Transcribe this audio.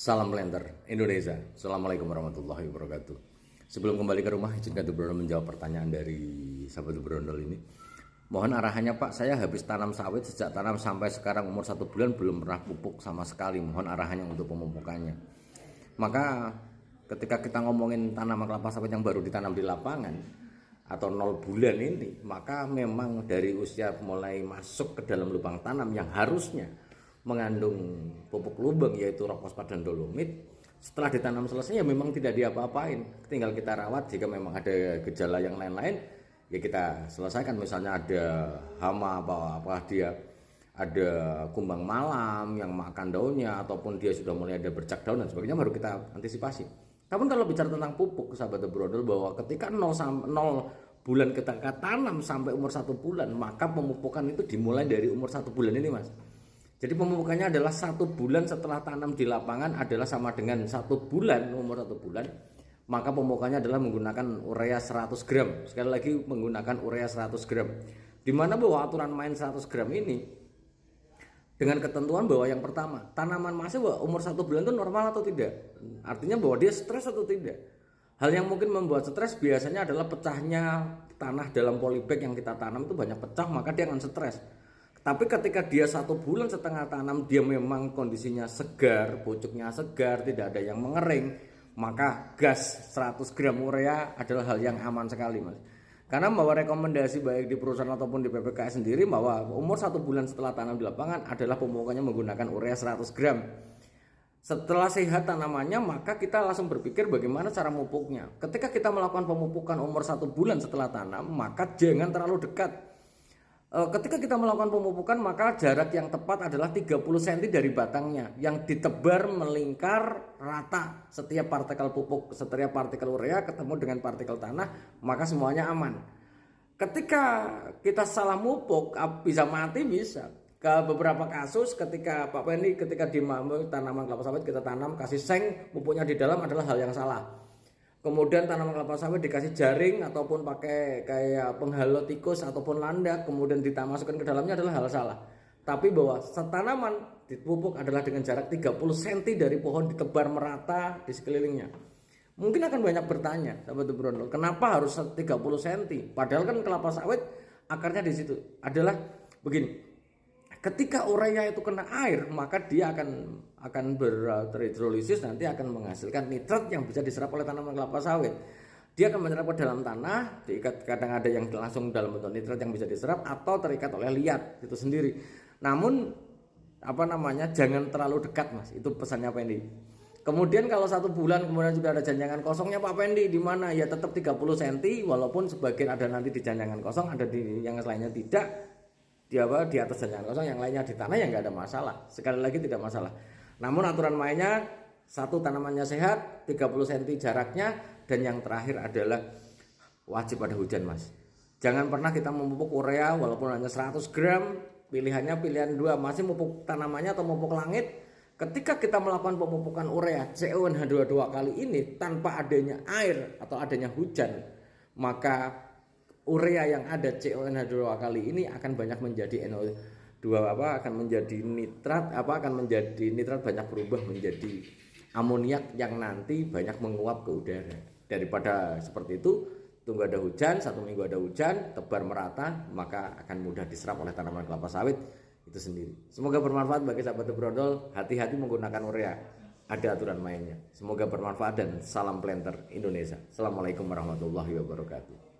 Salam Lenter Indonesia. Assalamualaikum warahmatullahi wabarakatuh. Sebelum kembali ke rumah, izinkan Tuh Brondol menjawab pertanyaan dari sahabat Tuh Brondol ini. Mohon arahannya Pak, saya habis tanam sawit sejak tanam sampai sekarang umur 1 bulan belum pernah pupuk sama sekali. Mohon arahannya untuk pemupukannya. Maka ketika kita ngomongin tanaman kelapa sawit yang baru ditanam di lapangan atau 0 bulan ini, maka memang dari usia mulai masuk ke dalam lubang tanam yang harusnya mengandung pupuk lubang yaitu rock fosfat dan dolomit, setelah ditanam selesai ya memang tidak diapa-apain, tinggal kita rawat. Jika memang ada gejala yang lain-lain ya kita selesaikan, misalnya ada hama apa dia ada kumbang malam yang makan daunnya ataupun dia sudah mulai ada bercak daun dan sebagainya, baru kita antisipasi. Namun kalau bicara tentang pupuk, sahabat Brondol, bahwa ketika 0 bulan kita tanam sampai umur 1 bulan, maka pemupukan itu dimulai dari umur 1 bulan ini, Mas. Jadi pemupukannya adalah 1 bulan setelah tanam di lapangan adalah sama dengan 1 bulan, umur 1 bulan. Maka pemupukannya adalah menggunakan urea 100 gram. Sekali lagi menggunakan urea 100 gram. Dimana bahwa aturan main 100 gram ini dengan ketentuan bahwa yang pertama, tanaman masih umur 1 bulan itu normal atau tidak. Artinya bahwa dia stres atau tidak. Hal yang mungkin membuat stres biasanya adalah pecahnya tanah dalam polybag yang kita tanam itu banyak pecah, maka dia akan stres. Tapi ketika dia 1 bulan setengah tanam, dia memang kondisinya segar, pucuknya segar, tidak ada yang mengering, maka gas 100 gram urea adalah hal yang aman sekali, Mas. Karena bahwa rekomendasi baik di perusahaan ataupun di PPKS sendiri bahwa umur 1 bulan setelah tanam di lapangan adalah pemupukannya menggunakan urea 100 gram. Setelah sehat tanamannya, maka kita langsung berpikir bagaimana cara memupuknya. Ketika kita melakukan pemupukan umur 1 bulan setelah tanam, maka jangan terlalu dekat. Ketika kita melakukan pemupukan, maka jarak yang tepat adalah 30 cm dari batangnya yang ditebar melingkar rata. Setiap partikel pupuk, setiap partikel urea ketemu dengan partikel tanah, maka semuanya aman. Ketika kita salah mupuk, bisa mati, bisa. Ke beberapa kasus ketika Pak Pendi ketika di tanaman kelapa sawit kita tanam kasih seng, pupuknya di dalam adalah hal yang salah. Kemudian tanaman kelapa sawit dikasih jaring ataupun pakai kayak penghalau tikus ataupun landak, kemudian dimasukkan ke dalamnya adalah hal salah. Tapi bahwa tanaman dipupuk adalah dengan jarak 30 cm dari pohon ditebar merata di sekelilingnya. Mungkin akan banyak bertanya, sahabat Brondol, kenapa harus 30 cm? Padahal kan kelapa sawit akarnya di situ. Adalah begini. Ketika urea itu kena air, maka dia akan berhidrolisis, nanti akan menghasilkan nitrat yang bisa diserap oleh tanaman kelapa sawit. Dia akan menyerap ke dalam tanah, diikat, kadang ada yang langsung dalam bentuk nitrat yang bisa diserap atau terikat oleh liat itu sendiri. Namun jangan terlalu dekat, Mas. Itu pesannya Pendi. Kemudian kalau 1 bulan kemudian juga ada janjangan kosongnya, Pak Pendi di mana? Ya tetap 30 cm, walaupun sebagian ada nanti di janjangan kosong, ada di yang lainnya tidak. Di atas janjangan kosong, yang lainnya di tanah, ya nggak ada masalah. Sekali lagi tidak masalah. Namun aturan mainnya, 1 tanamannya sehat, 30 cm jaraknya, dan yang terakhir adalah wajib ada hujan, Mas. Jangan pernah kita memupuk urea walaupun hanya 100 gram, pilihan 2, masih memupuk tanamannya atau memupuk langit. Ketika kita melakukan pemupukan urea CONH2 2 kali ini tanpa adanya air atau adanya hujan, maka urea yang ada CONH2 kali ini akan banyak menjadi NO2 akan menjadi nitrat akan menjadi nitrat banyak berubah menjadi amoniak yang nanti banyak menguap ke udara. Daripada seperti itu, tunggu ada hujan, 1 minggu ada hujan, tebar merata, maka akan mudah diserap oleh tanaman kelapa sawit itu sendiri. Semoga bermanfaat bagi sahabat Brondol. Hati-hati menggunakan urea, ada aturan mainnya. Semoga bermanfaat dan salam planter Indonesia. Assalamualaikum warahmatullahi wabarakatuh.